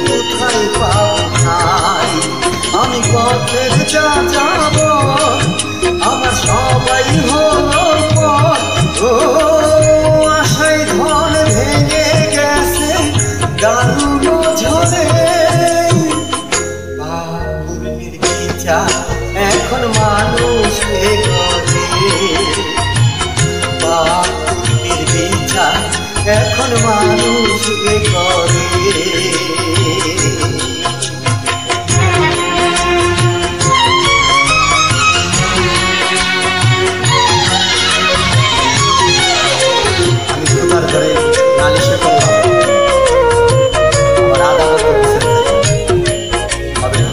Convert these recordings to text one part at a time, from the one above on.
কোথায় পাবো ঠাই। আমি পথের যাব আমার সবাই হলো পথ। ও আশায় ধন ভেঙে গেছে দারুণ ঝরে। বাবুর বিচার এখন মানুষ করে, বাবুর বিচার এখন মানুষ করে। আমি তোমার ঘরে নালিশে করলাম, আমার আদালত হবে না।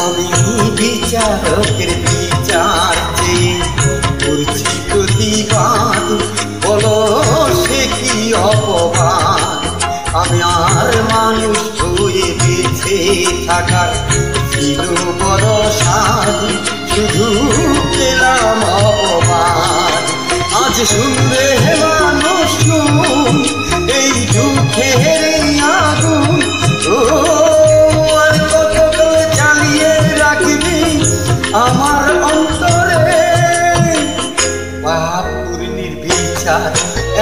আমি বিচারকের বিচার চেয়ে করছি প্রতিবাদ, বলো সে কি অপবাদ। আমি আর মানুষ হয়ে বেঁচে থাকার ছিল বড় স্বাদ, শুধু পেলাম অপবাদ। আজ শুনবে মানুষ এই দুঃখের আগুন, ও আর কতকাল জ্বালিয়ে রাখবি আমার অন্তরে। বাপুর নির্বিচার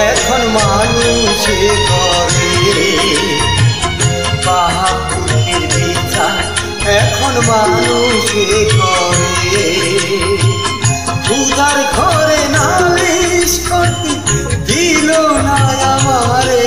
এখন মানুষে করে, বাপুর নির্বিচার এখন মানুষে করে। উদার ঘরে নালিশ করতে দিল না আমারে,